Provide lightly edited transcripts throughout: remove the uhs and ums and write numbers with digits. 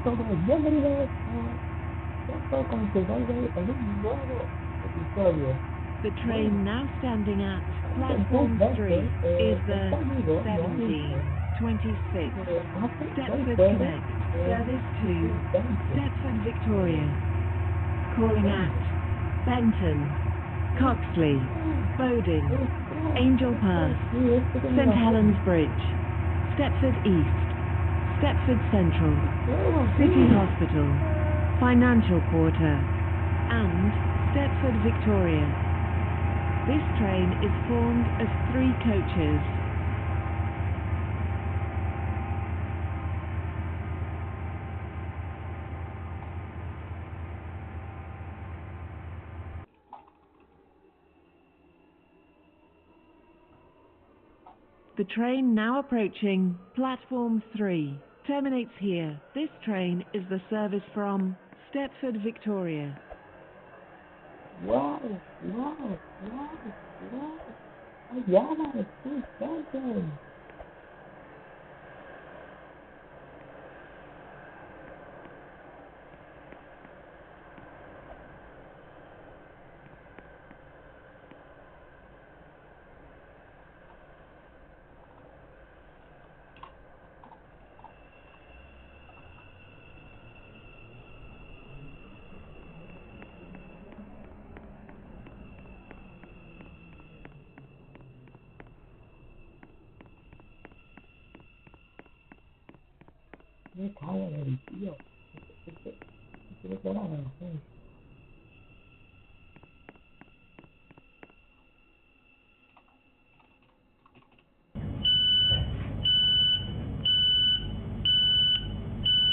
todos, bienvenidos a Stepford County Railway en un nuevo episodio. The train now standing at platform 3 is the 1726 Stepford Connect service to Stepford Victoria, calling at Benton, Coxley, Bowden, Angel Pass, St Helens Bridge, Stepford East, Stepford Central, City Hospital, Financial Quarter, and Stepford Victoria. This train is formed of 3 coaches. The train now approaching platform 3 terminates here. This train is the service from Stepford Victoria. Wow. Viajamos, Port Benton. Me cago en el tío. Me queda en el tren.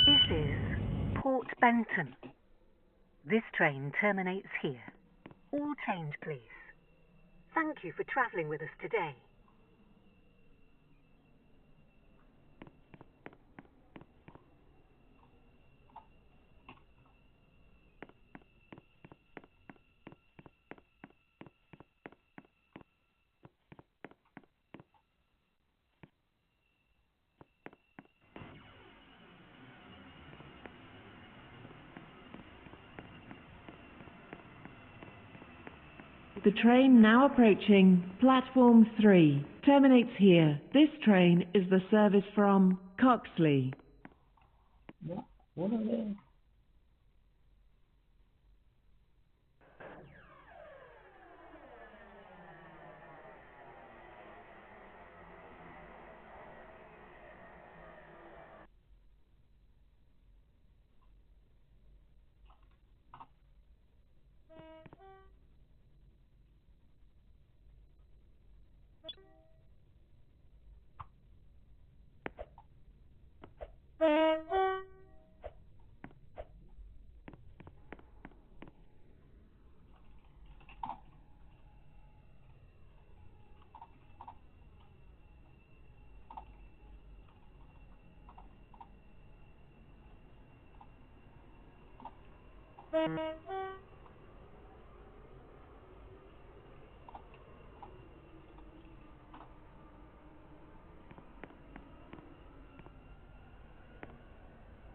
This is Port Benton. This train terminates here. All change, please. Thank you for travelling with us today. The train now approaching platform 3 terminates here. This train is the service from Coxley. No, uno de...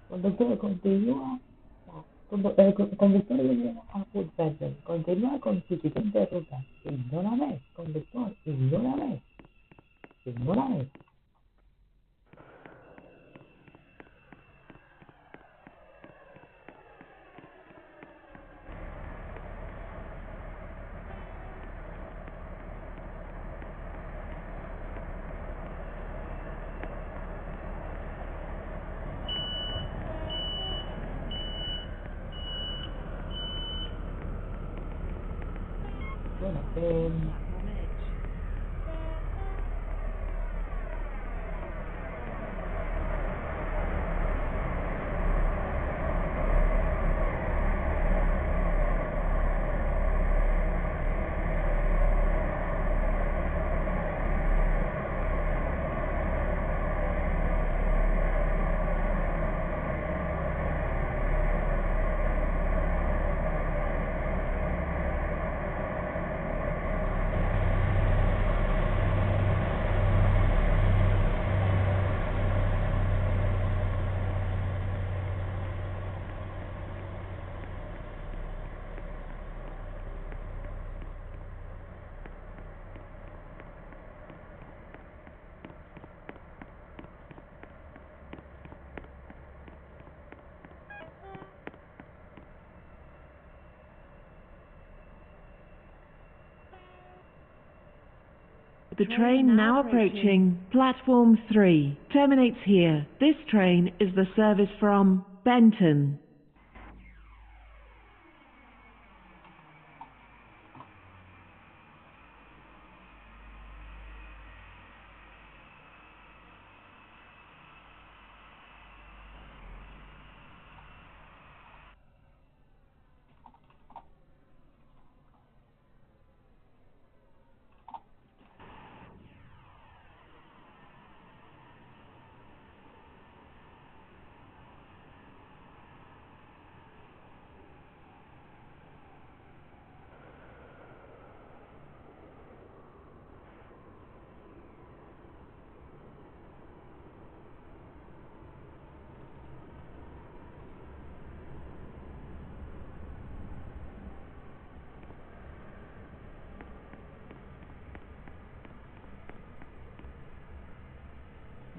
Conductor continúa. Conductor llega a Port Benton. Continúa con su siguiente ruta. Ignórame, conductor, ignórame. Ignórame. Bueno, The train now approaching platform 3 terminates here. This train is the service from Benton.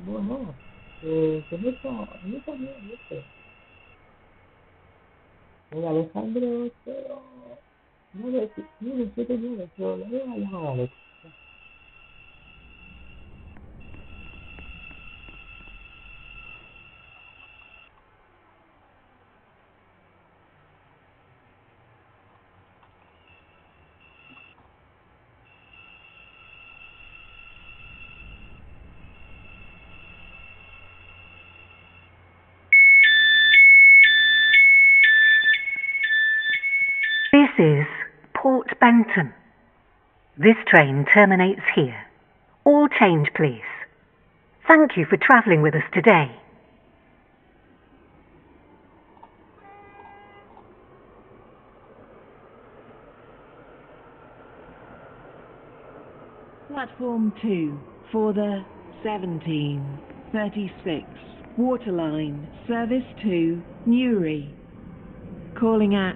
Bueno, en esta bien, ¿viste? El Alejandro 0979, pero le voy a llamar a Alex. This is Port Benton. This train terminates here. All change, please. Thank you for travelling with us today. Platform 2 for the 1736 Waterline service to Newry. Calling at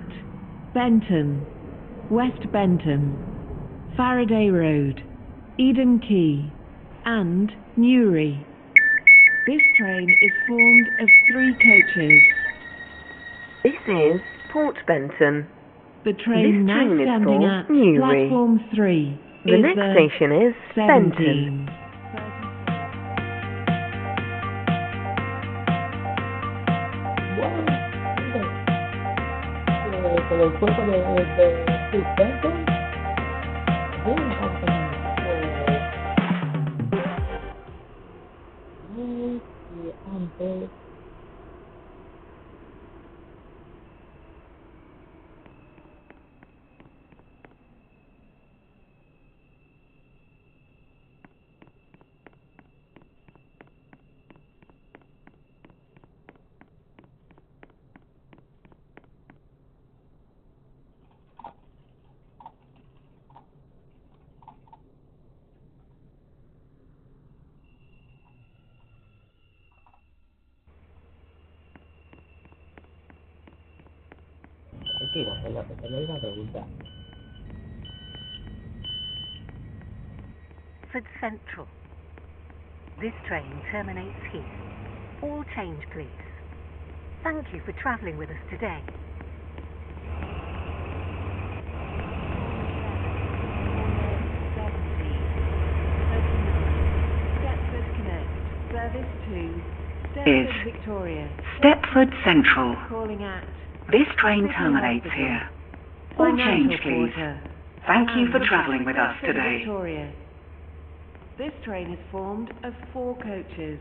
Benton, West Benton, Faraday Road, Eden Quay and Newry. This train is formed of 3 coaches. This is Port Benton. The train This now train is standing for at Newry. platform 3 The is next the station is Benton. 17. Bueno, con el cuerpo de Port Benton, bien, y antes. Tranquilo, Felipe, te lo iba a preguntar. Stepford Central. This train terminates here. All change, please. Thank you for travelling with us today. Stepford Connect service to Is Stepford Victoria. Stepford Central. Calling at This train City terminates Hospital. here. All Financial change, please. Quarter. Thank you for And travelling with us Stepford today. Victoria. This train is formed of 4 coaches.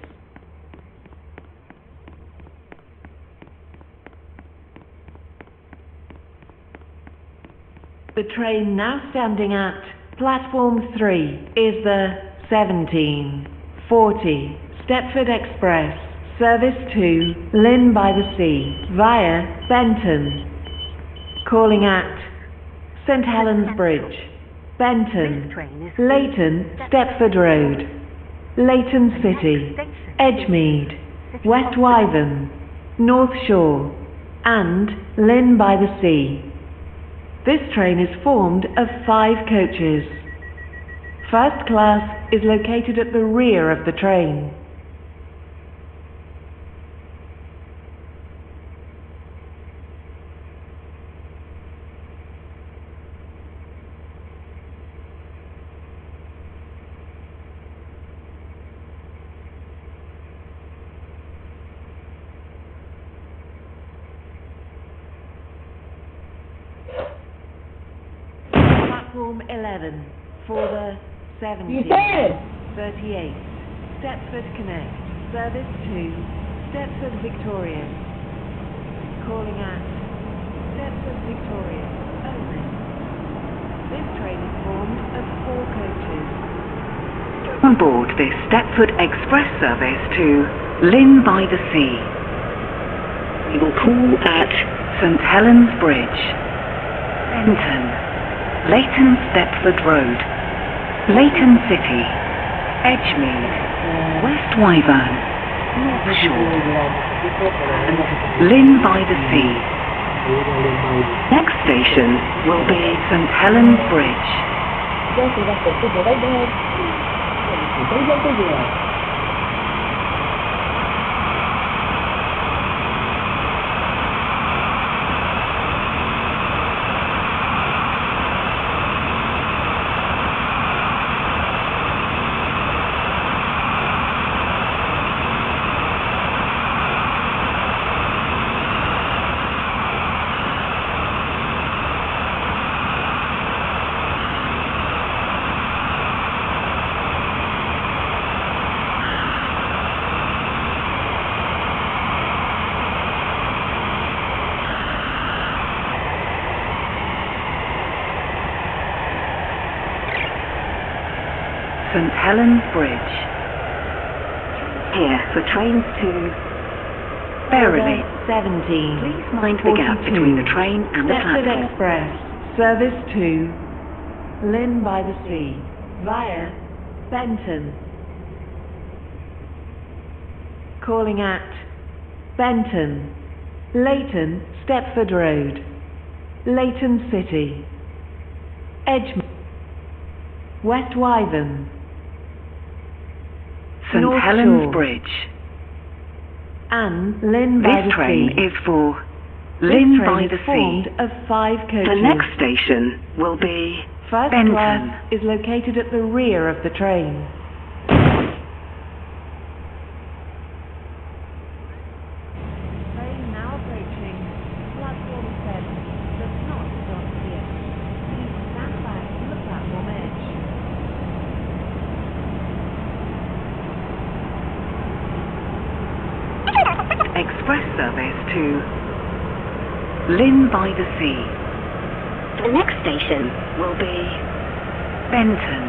The train now standing at platform 3 is the 1740 Stepford Express, service to Lynn by the Sea via Benton. Calling at St Helens Bridge, Benton, Leighton, Stepford Road, Leighton City, Edgemead, West Wyvern, North Shore and Lynn by the Sea. This train is formed of 5 coaches. First class is located at the rear of the train. Platform 11 for the You said 1738 Stepford Connect, service to Stepford Victoria. Calling at Stepford Victoria only. This train is formed of 4 coaches. On board this Stepford Express service to Lynn by the Sea. We will call at St Helens Bridge, Benton, Leighton Stepford Road, Leighton City, Edgemead, West Wyvern, North Shore, and Lynn by the Sea. Next station will be St Helens Bridge. St Helens Bridge. Here for trains to Berrily. 17. Please mind the gap between the train and the Stepford platform. Express, service to Lynn by the Sea, via Benton. Calling at Benton, Leighton Stepford Road, Leighton City, Edgemead, West Wyvern, St North Helens Shore, Bridge. and Lynn by This the train Sea. is for This Lynn train by is the formed Sea. of 5 coaches. The next station will be First Benton. class is located at the rear of the train. Train now approaching platform 7. Does not stop here. Please stand back from the platform edge. Express service to Lynn by the Sea. The next station will be Benton.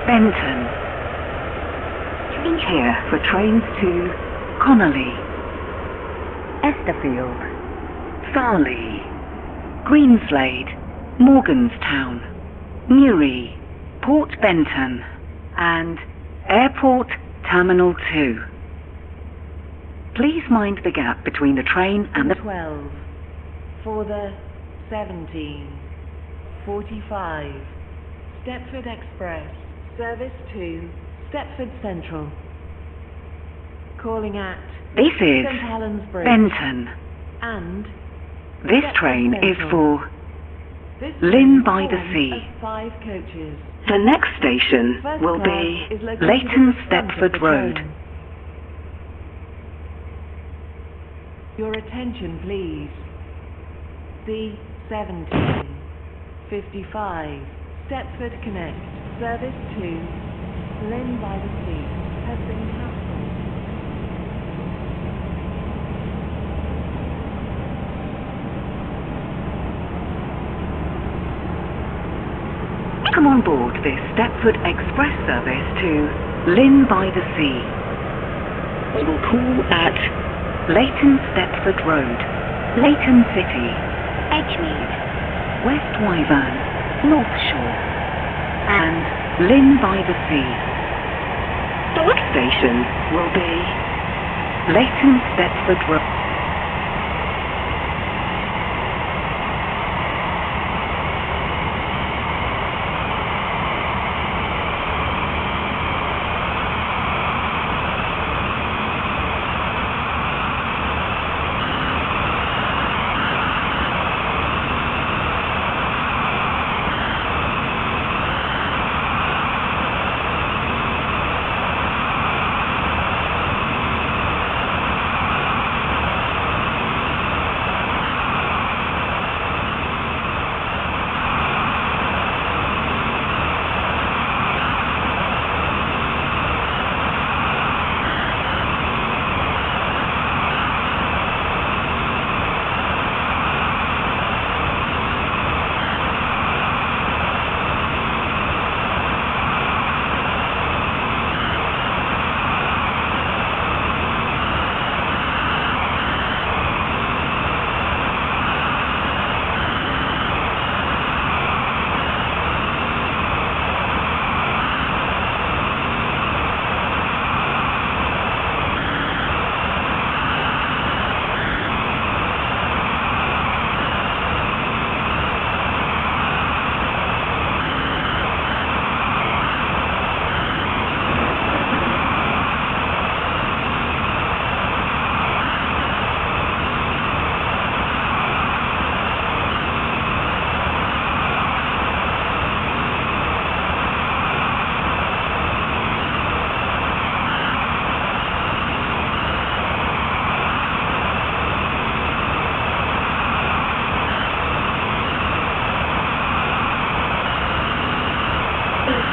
Benton. Change here for trains to Connolly, Esterfield, Farley, Greenslade, Morganstown, Newry, Port Benton, and Airport Terminal 2. Please mind the gap between the train and the 12 for the 17:45 Stepford Express, service to Stepford Central. Calling at This is St Helens Bridge. Benton. And This Stepford train is Central. for This Lynn train by the forms Sea. of 5 coaches. The next station First will class be is located Leighton at the front of Stepford the Road. train. Your attention, please. C17 55 Stepford Connect service to Lynn by the Sea has been cancelled. Come on board this Stepford Express service to Lynn by the Sea. We will call at Leighton Stepford Road, Leighton City, Edgemead. West Wyvern, North Shore, and Lynn by the Sea. The next station will be Leighton Stepford Road.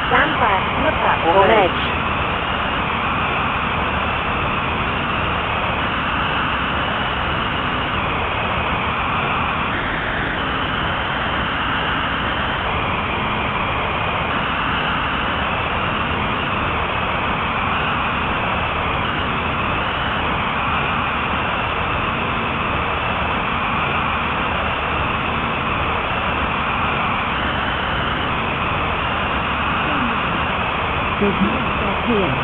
Stand back on the platform edge. Does not stop here.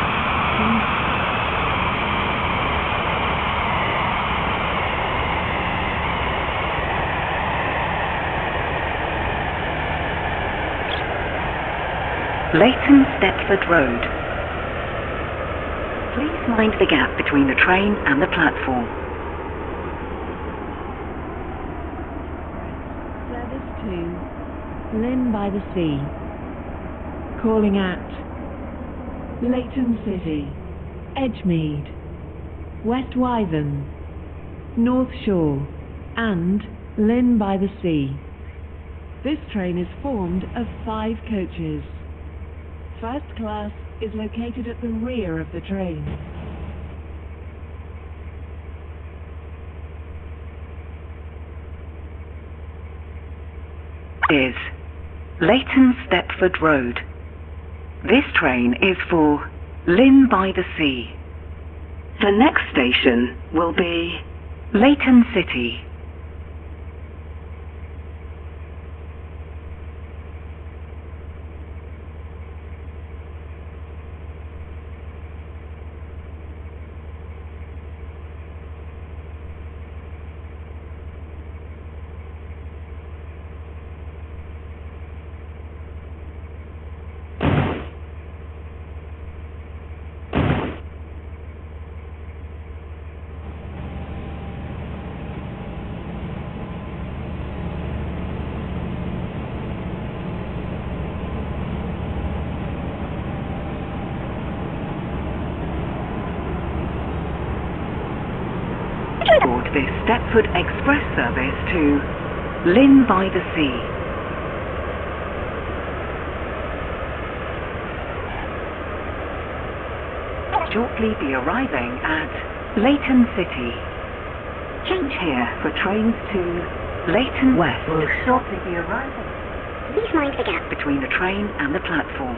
Leighton Stepford Road. Please mind the gap between the train and the platform. Service to Lynn by the Sea. Calling at Leighton City, Edgemead, West Wyvern, North Shore, and Lynn by the Sea. This train is formed of 5 coaches. First class is located at the rear of the train. Is Leighton Stepford Road. This train is for Lynn by the Sea. The next station will be Leighton City. Stepford Express service to Lynn by the Sea. Shortly be arriving at Leighton City. Change here for trains to Leighton West. Will shortly be arriving. Please mind the gap. Between the train and the platform.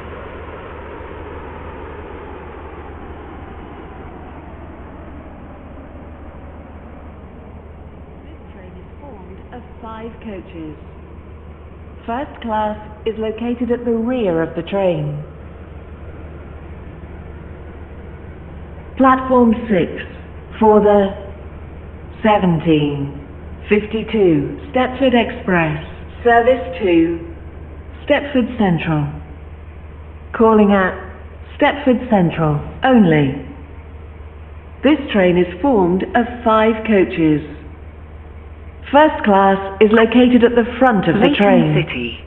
This train is formed of 5 coaches. First class is located at the rear of the train. Platform 6 for the 1752 Stepford Express, service to Stepford Central. Calling at Stepford Central only. This train is formed of 5 coaches. First class is located at the front of the train. Leighton City.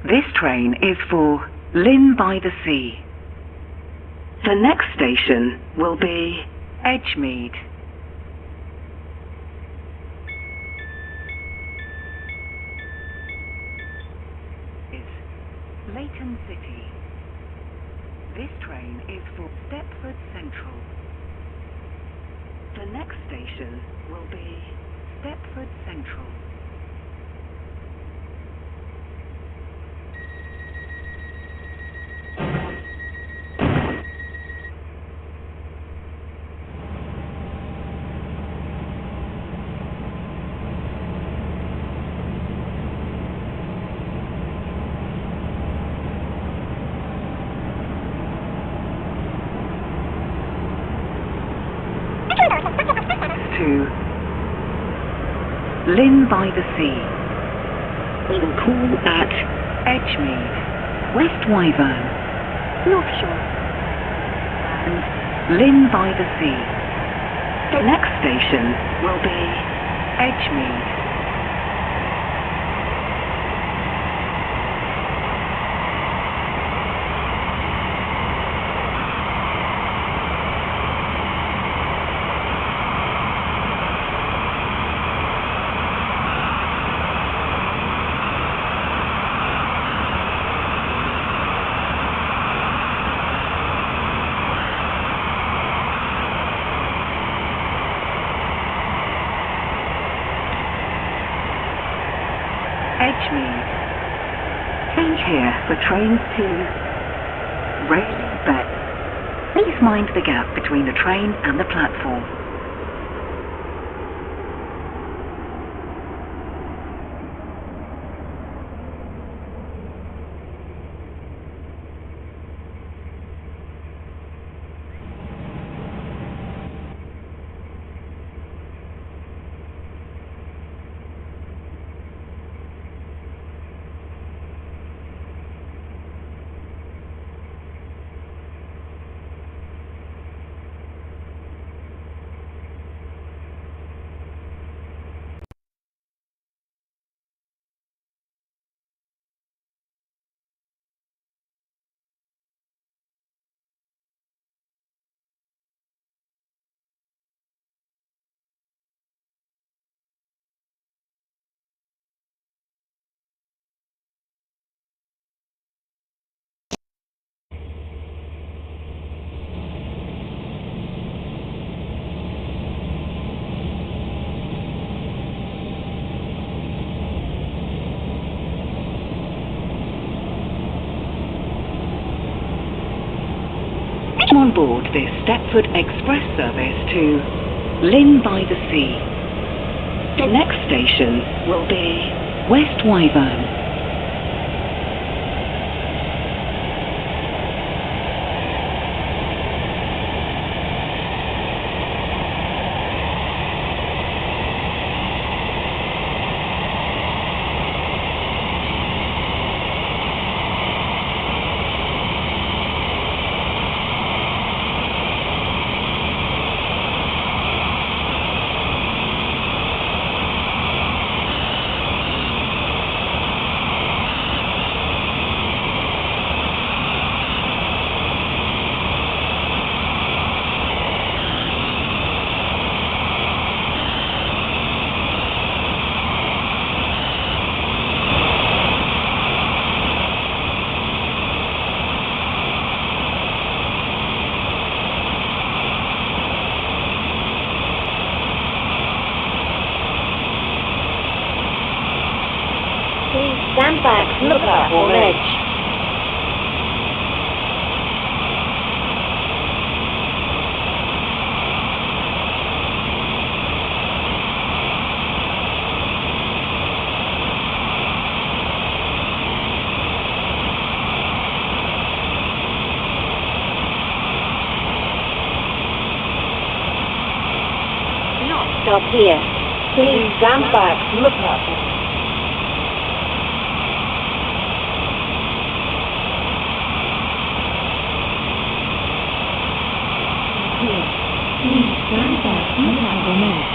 This train is for Lynn by the Sea. The next station will be Edgemead. Is Leighton City. This train is for Stepford Central. The next station will be Stepford Central. To Lynn by the Sea. We will call at Edgemead, West Wyvern, North Shore. and Lynn by the Sea. The next station will be Edgemead. Edgemead. Change here for trains to Lbts. Please mind the gap between the train and the platform. Come on board this Stepford Express service to Lynn by the Sea. The next station will be West Wyvern. stand back from the platform edge. Stop here. Please stand back from the platform. Please stand back from the platform edge.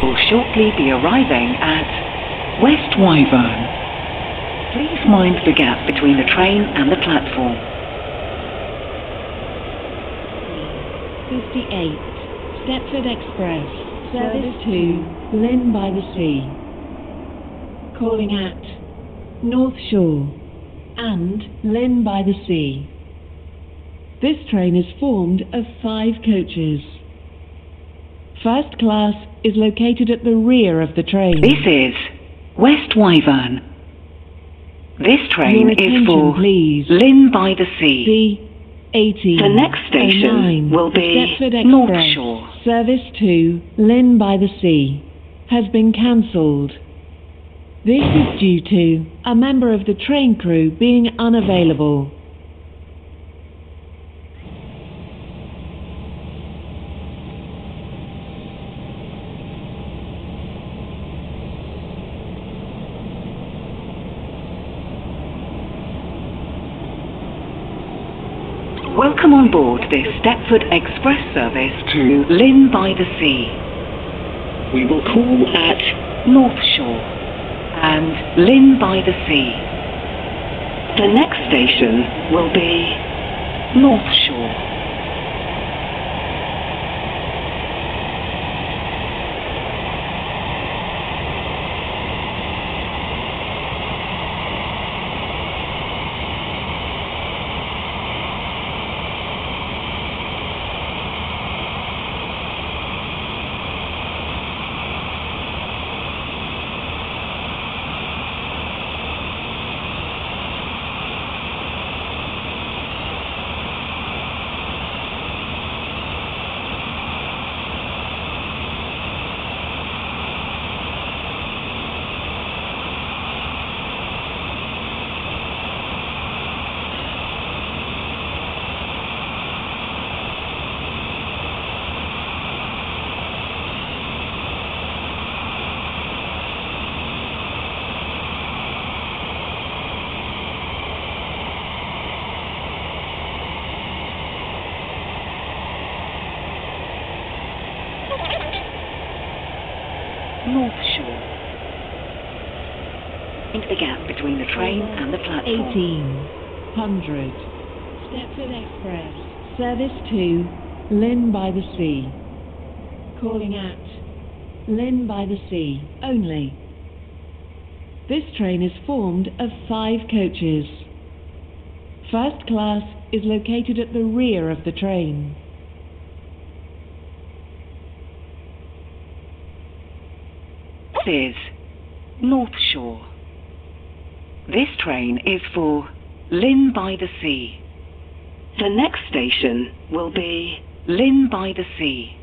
Will shortly be arriving at West Wyvern. Please mind the gap between the train and the platform. 58, Stepford Express, service to Lynn by the Sea. Calling at North Shore and Lynn by the Sea. This train is formed of 5 coaches. First class is located at the rear of the train. This is West Wyvern. This train Your is attention, for please. Lynn by the Sea. C18. The next station will be Stepford North Express, Shore. service to Lynn by the Sea, has been cancelled. This is due to a member of the train crew being unavailable. Welcome on board this Stepford Express service to Lynn by the Sea. We will call at North Shore and Lynn by the Sea. The next station will be North Shore. North Shore. Into the gap between the train and the platform. 1800, Stepford Express, service to Lynn by the Sea. Calling at Lynn by the Sea only. This train is formed of 5 coaches. First class is located at the rear of the train. This is North Shore. This train is for Lynn by the Sea. The next station will be Lynn by the Sea.